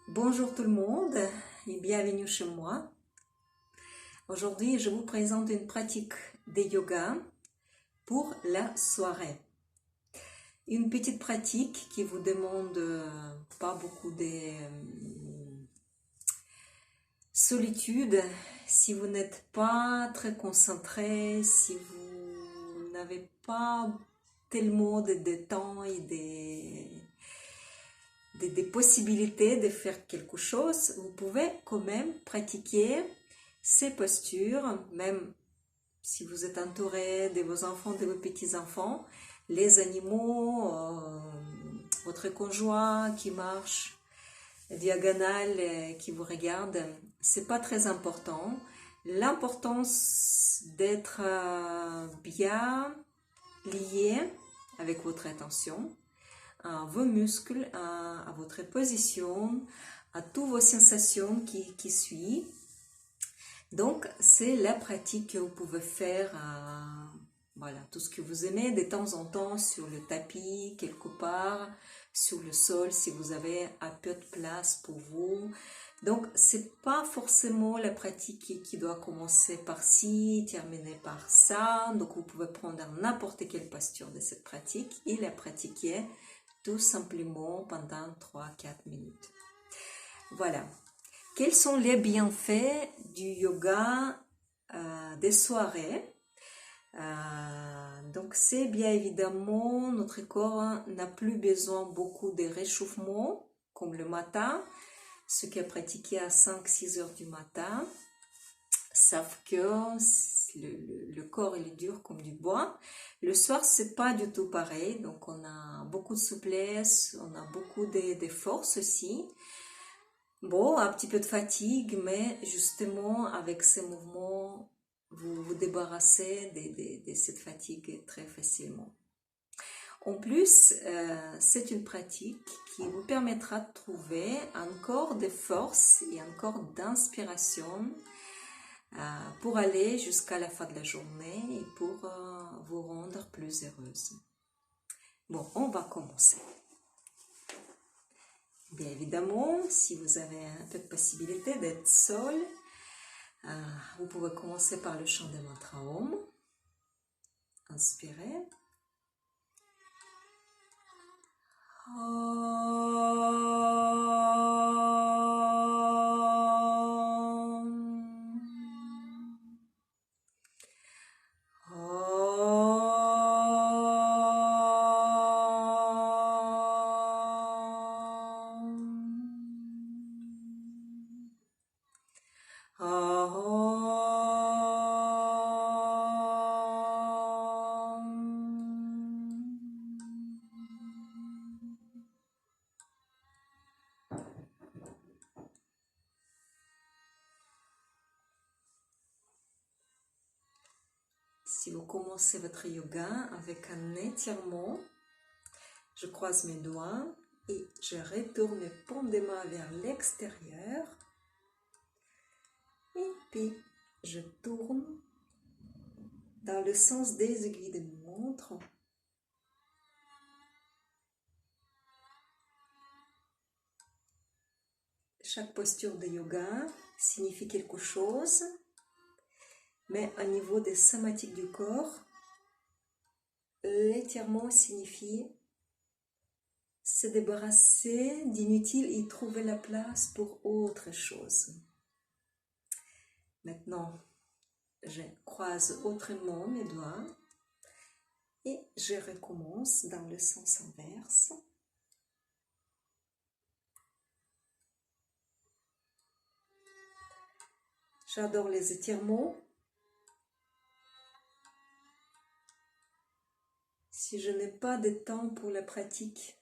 Bonjour tout le monde et bienvenue chez moi. Aujourd'hui, je vous présente une pratique de yoga pour la soirée. Une petite pratique qui vous demande pas beaucoup de solitude. Si vous n'êtes pas très concentré, si vous n'avez pas tellement de temps et des possibilités de faire quelque chose, vous pouvez quand même pratiquer ces postures, même si vous êtes entouré de vos enfants, de vos petits-enfants, les animaux, votre conjoint qui marche diagonale, qui vous regarde, c'est pas très important. L'importance d'être bien lié avec votre attention, à vos muscles, à votre position, à toutes vos sensations qui suivent. Donc, c'est la pratique que vous pouvez faire, voilà, tout ce que vous aimez, de temps en temps sur le tapis, quelque part, sur le sol, si vous avez un peu de place pour vous. Donc, c'est pas forcément la pratique qui doit commencer par ci, terminer par ça. Donc, vous pouvez prendre n'importe quelle posture de cette pratique et la pratiquer tout simplement pendant 3-4 minutes. Voilà. Quels sont les bienfaits du yoga des soirées? Donc c'est bien évidemment, notre corps n'a plus besoin beaucoup de réchauffement comme le matin. Ceux qui ont pratiqué à 5-6 heures du matin savent que le corps il est dur comme du bois. Le soir c'est pas du tout pareil, donc on a beaucoup de souplesse, on a beaucoup de force aussi. Bon, un petit peu de fatigue, mais justement avec ces mouvements, vous vous débarrassez de cette fatigue très facilement. En plus, c'est une pratique qui vous permettra de trouver encore de force et encore d'inspiration pour aller jusqu'à la fin de la journée et pour vous rendre plus heureuse. Bon, on va commencer. Bien évidemment, si vous avez un peu de possibilité d'être seul, vous pouvez commencer par le chant des mantras Om. Inspirez. Si vous commencez votre yoga avec un étirement, je croise mes doigts et je retourne mes paumes des mains vers l'extérieur. Et puis, je tourne dans le sens des aiguilles de mon montre. Chaque posture de yoga signifie quelque chose, mais au niveau des somatiques du corps, l'étirement signifie se débarrasser d'inutile et trouver la place pour autre chose. Maintenant, je croise autrement mes doigts et je recommence dans le sens inverse. J'adore les étirements. Si je n'ai pas de temps pour la pratique,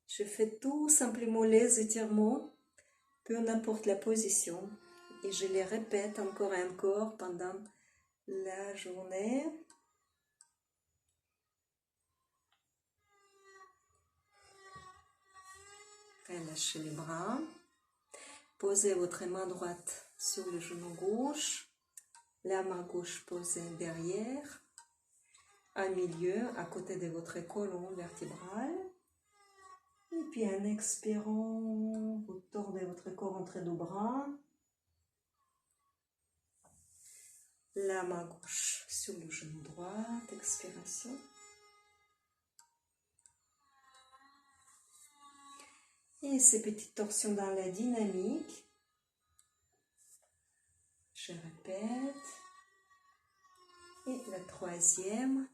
je fais tout simplement les étirements, peu n'importe la position, et je les répète encore et encore pendant la journée. Relâchez les bras. Posez votre main droite sur le genou gauche, la main gauche posée derrière, à milieu, à côté de votre colonne vertébrale. Et puis en expirant, vous tordez votre corps entre deux bras. La main gauche sur le genou droit, expiration. Et ces petites torsions dans la dynamique. Je répète. Et la troisième.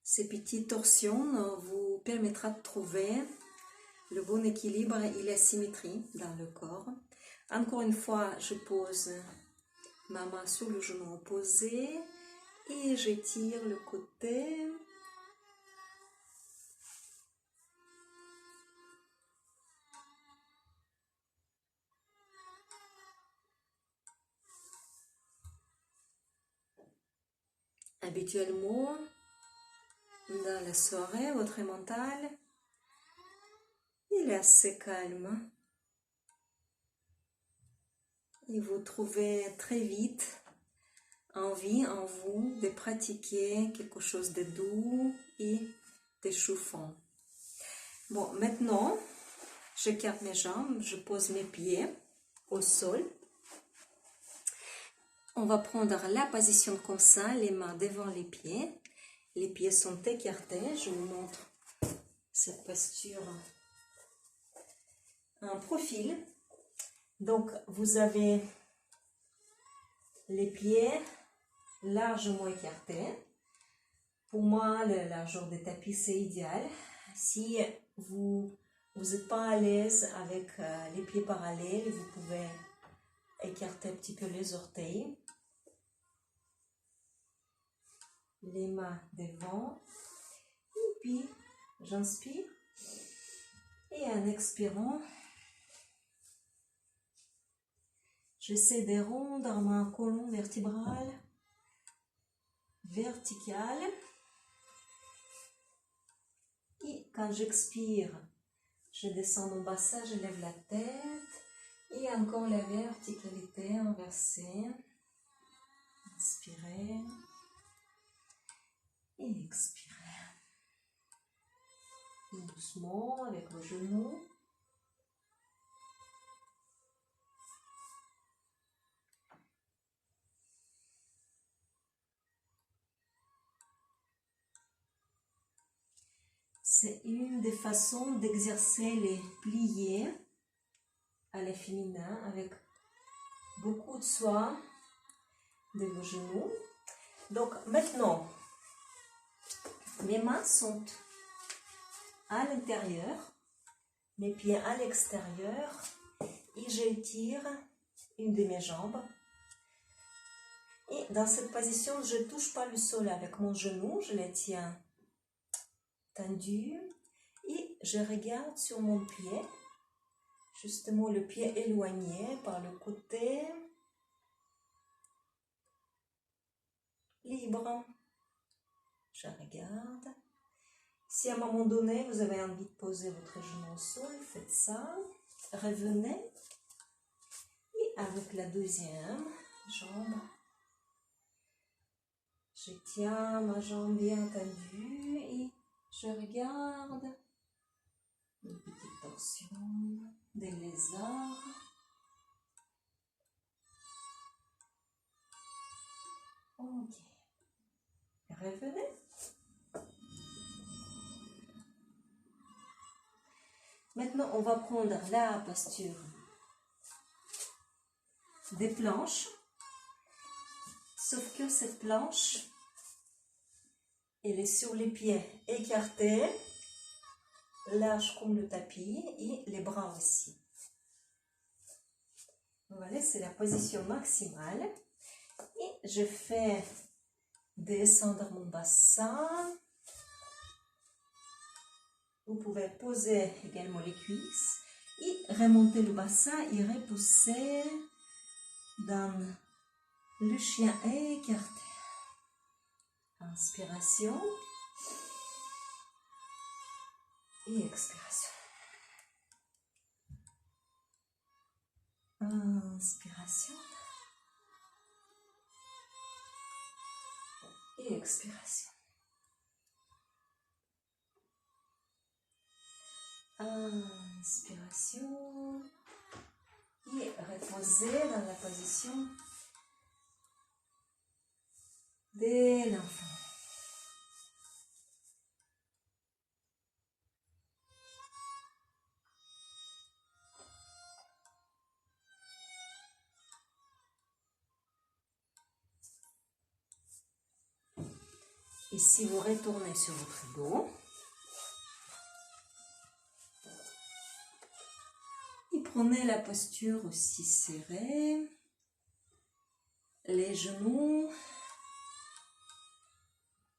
Ces petites torsions vous permettra de trouver le bon équilibre et la symétrie dans le corps. Encore une fois, je pose ma main sur le genou opposé et j'étire le côté. Habituellement, dans la soirée, votre mental, il est assez calme. Et vous trouvez très vite envie en vous de pratiquer quelque chose de doux et de chauffant. Bon, maintenant, j'écarte mes jambes, je pose mes pieds au sol. On va prendre la position comme ça, les mains devant les pieds. Les pieds sont écartés. Je vous montre cette posture en profil. Donc, vous avez les pieds largement écartés. Pour moi, la largeur des tapis, c'est idéal. Si vous n'êtes pas à l'aise avec les pieds parallèles, vous pouvez écarter un petit peu les orteils. Les mains devant. Et puis, j'inspire. Et en expirant, j'essaie de rendre ma colonne vertébrale verticale. Et quand j'expire, je descends mon bassin, je lève la tête. Et encore la verticalité inversée. Inspirez. Et expirez. Doucement avec le genou. C'est une des façons d'exercer les pliés à la féminin avec beaucoup de soin de vos genoux. Donc maintenant, mes mains sont à l'intérieur, mes pieds à l'extérieur et j'étire une de mes jambes. Et dans cette position, je ne touche pas le sol avec mon genou, je les tiens tendus et je regarde sur mon pied, justement le pied éloigné par le côté, libre. Je regarde. Si à un moment donné, vous avez envie de poser votre genou au sol, faites ça. Revenez. Et avec la deuxième jambe, je tiens ma jambe bien tendue et je regarde une petite torsion des lézards. Ok. Revenez. Maintenant, on va prendre la posture des planches. Sauf que cette planche, elle est sur les pieds écartés, large comme le tapis, et les bras aussi. Voilà, c'est la position maximale. Et je fais descendre mon bassin. Vous pouvez poser également les cuisses et remonter le bassin et repousser dans le chien écarté. Inspiration et expiration. Inspiration. Et expiration. Inspiration. Et reposez dans la position de l'enfant. Et si vous retournez sur votre dos, et prenez la posture aussi serrée, les genoux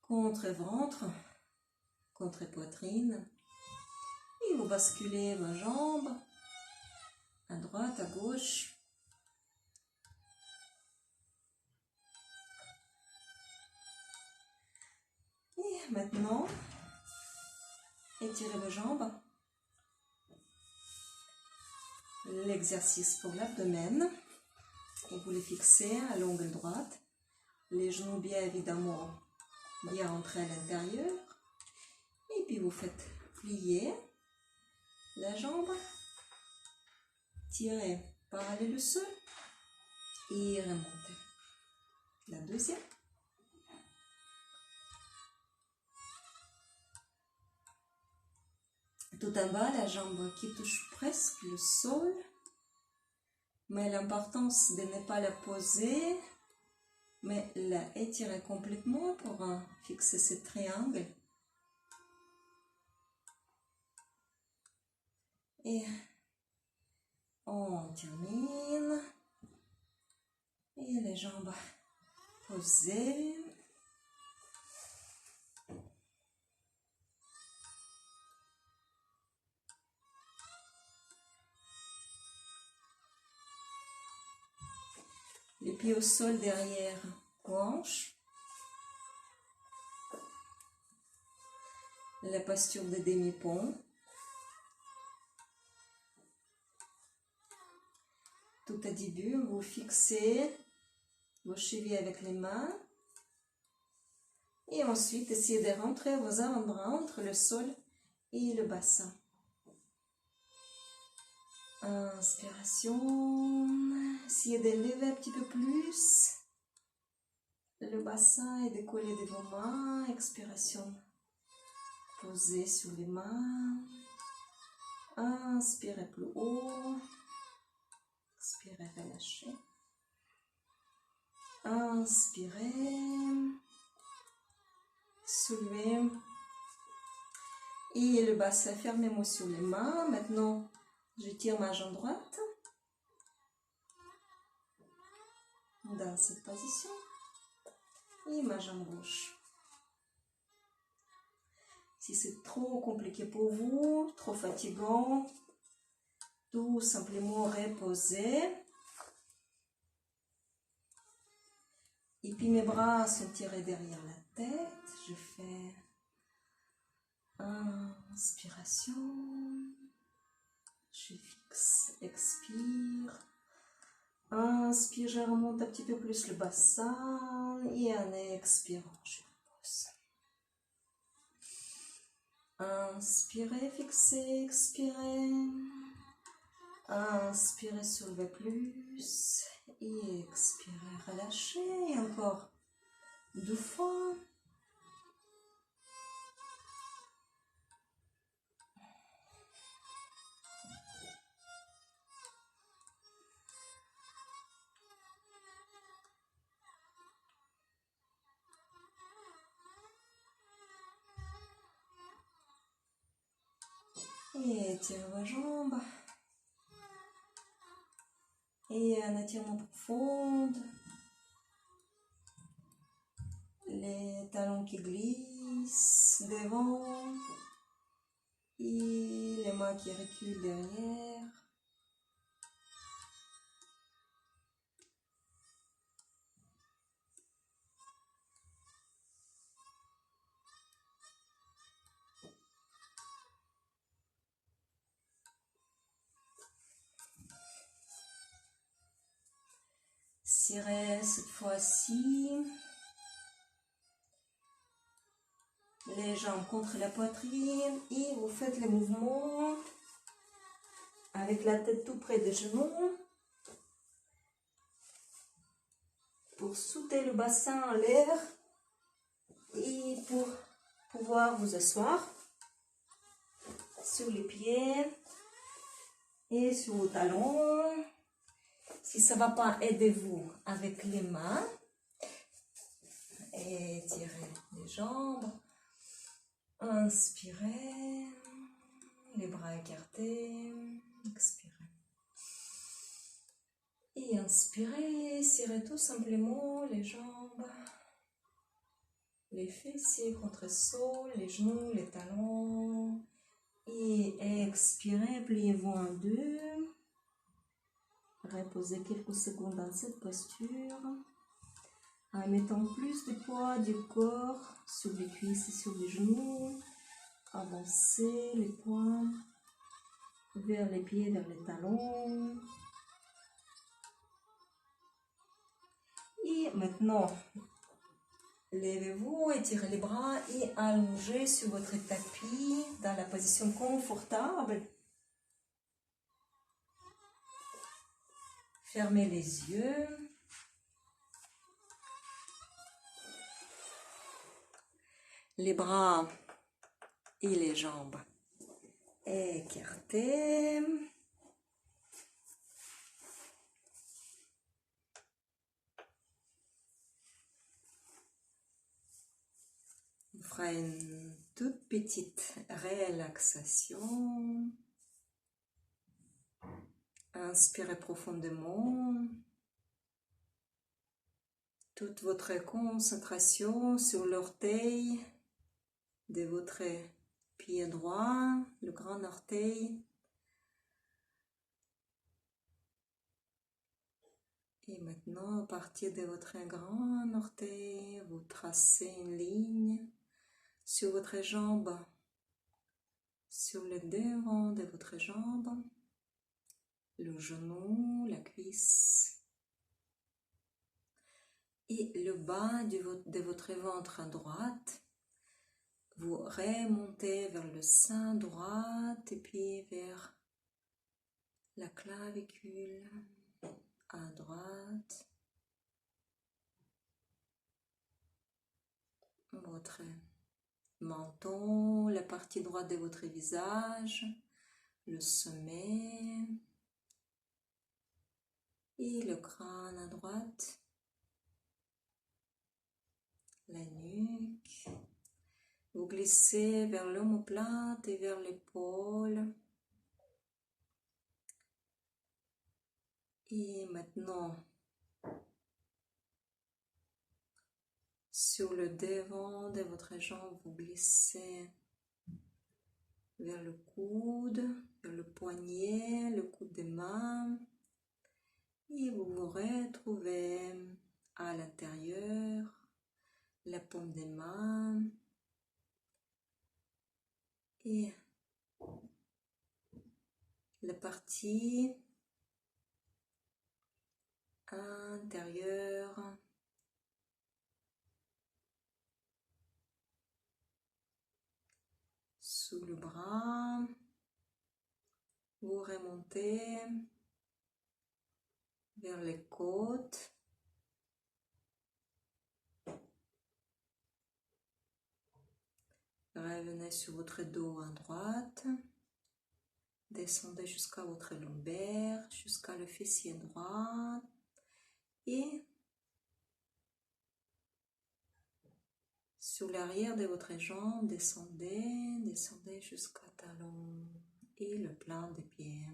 contre ventre, contre poitrine, et vous basculez vos jambes à droite, à gauche. Et maintenant, étirez vos jambes. L'exercice pour l'abdomen. Et vous les fixez à l'angle droite. Les genoux bien évidemment bien rentrés à l'intérieur. Et puis vous faites plier la jambe. Tirez parallèle au sol. Et remontez. La deuxième. Tout en bas, la jambe qui touche presque le sol. Mais l'importance de ne pas la poser, mais la étirer complètement pour fixer ce triangle. Et on termine. Et les jambes posées. Les pieds au sol derrière hanche. La posture de demi-pont. Tout à début, vous fixez vos chevilles avec les mains. Et ensuite, essayez de rentrer vos avant-bras entre le sol et le bassin. Inspiration. Essayez de lever un petit peu plus le bassin et de coller de vos mains. Expiration. Posez sur les mains. Inspirez plus haut. Expirez, relâchez. Inspirez. Soulevez. Et le bassin, fermez-moi sur les mains. Maintenant, je tire ma jambe droite. Dans cette position. Et ma jambe gauche. Si c'est trop compliqué pour vous, trop fatigant, tout simplement reposez. Et puis mes bras sont tirés derrière la tête. Je fais inspiration. Je fixe, expire. Inspire, je remonte un petit peu plus le bassin. Et en expirant, je repose. Inspirez, fixez, expirez. Inspirez, soulevez plus. Et expirez, relâchez. Et encore 2 fois. Et étirez vos jambes. Et un étirement profond. Les talons qui glissent devant. Et les mains qui reculent derrière. Expirez cette fois-ci. Les jambes contre la poitrine et vous faites les mouvements avec la tête tout près des genoux pour souder le bassin en l'air et pour pouvoir vous asseoir sur les pieds et sur vos talons. Si ça ne va pas, aidez-vous avec les mains. Étirez les jambes. Inspirez. Les bras écartés. Expirez. Et inspirez. Étirez tout simplement les jambes. Les fessiers contre le sol. Les genoux, les talons. Et expirez. Pliez-vous en deux. Reposez quelques secondes dans cette posture en mettant plus de poids du corps sur les cuisses et sur les genoux. Avancez les poings vers les pieds, vers les talons. Et maintenant, levez-vous, étirez les bras et allongez sur votre tapis dans la position confortable. Fermez les yeux. Les bras et les jambes écartés. On fera une toute petite relaxation. Inspirez profondément. Toute votre concentration sur l'orteil de votre pied droit, le grand orteil. Et maintenant, à partir de votre grand orteil, vous tracez une ligne sur votre jambe, sur le devant de votre jambe, le genou, la cuisse et le bas de votre ventre à droite. Vous remontez vers le sein droit et puis vers la clavicule à droite. Votre menton, la partie droite de votre visage, le sommet et le crâne à droite, la nuque. Vous glissez vers l'omoplate et vers l'épaule. Et maintenant, sur le devant de votre jambe, vous glissez vers le coude, vers le poignet, le coude des mains. Et vous vous retrouvez à l'intérieur, la paume des mains. Et la partie intérieure sous le bras. Vous remontez vers les côtes. Revenez sur votre dos à droite. Descendez jusqu'à votre lombaire, jusqu'à le fessier droit. Et sur l'arrière de votre jambe, descendez jusqu'à talon et le plan des pieds.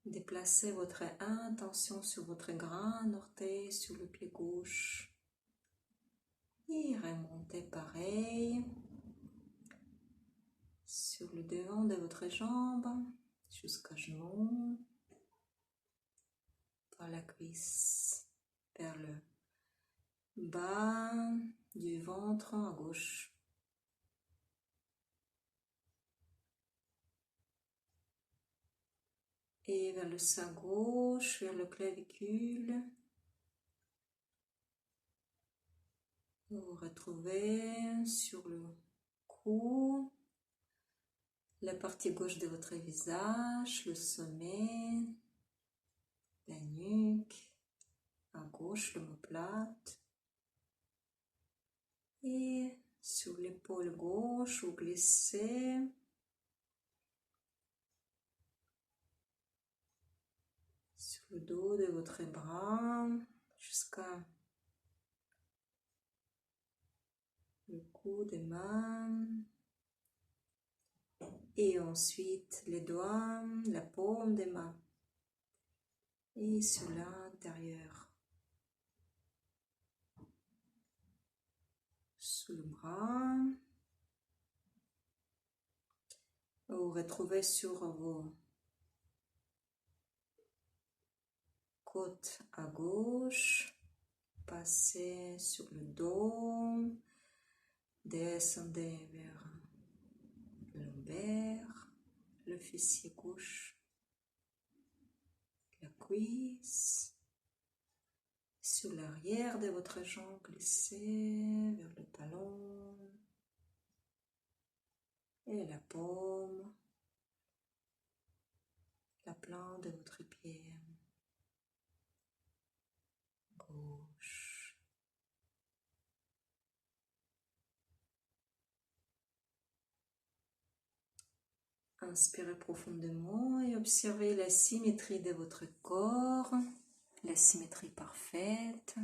Déplacez votre intention sur votre grand orteil, sur le pied gauche. Et remontez pareil sur le devant de votre jambe jusqu'à genou, par la cuisse, vers le bas du ventre à gauche. et vers le sein gauche, vers le clavicule. Vous vous retrouvez sur le cou, la partie gauche de votre visage, le sommet, la nuque, à gauche l'omoplate. Et sur l'épaule gauche, vous glissez. Sur le dos de votre bras, jusqu'à le cou des mains. Et ensuite, les doigts, la paume des mains. Et sur l'intérieur. Sous le bras. Vous vous retrouvez sur vos côtes à gauche. Passez sur le dos. Descendez vers le lombaire, le fessier gauche, la cuisse. Sur l'arrière de votre jambe, glissez vers le talon et la paume, la plante de votre pied gauche. Inspirez profondément et observez la symétrie de votre corps, la symétrie parfaite.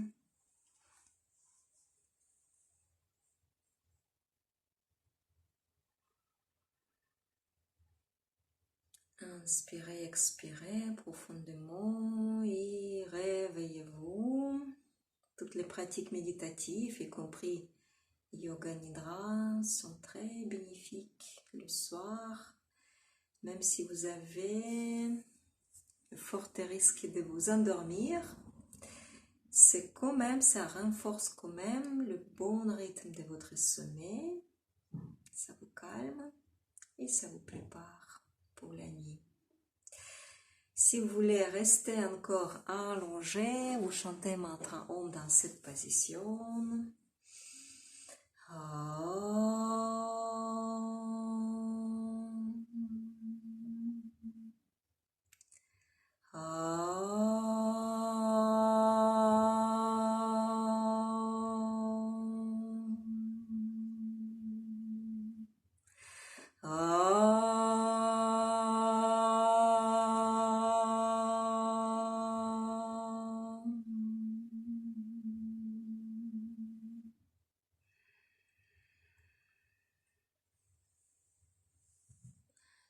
Inspirez, expirez profondément et réveillez-vous. Toutes les pratiques méditatives, y compris Yoga Nidra, sont très bénéfiques le soir, même si vous avez le fort risque de vous endormir. C'est quand même, ça renforce quand même le bon rythme de votre sommeil. Ça vous calme et ça vous prépare pour la nuit. Si vous voulez rester encore allongé, vous chantez mantra Om dans cette position.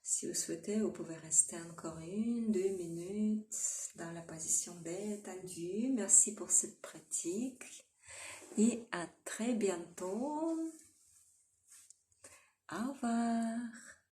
Si vous souhaitez, vous pouvez rester encore 1-2 minutes dans la position détendue. Merci pour cette pratique et à très bientôt. Au revoir.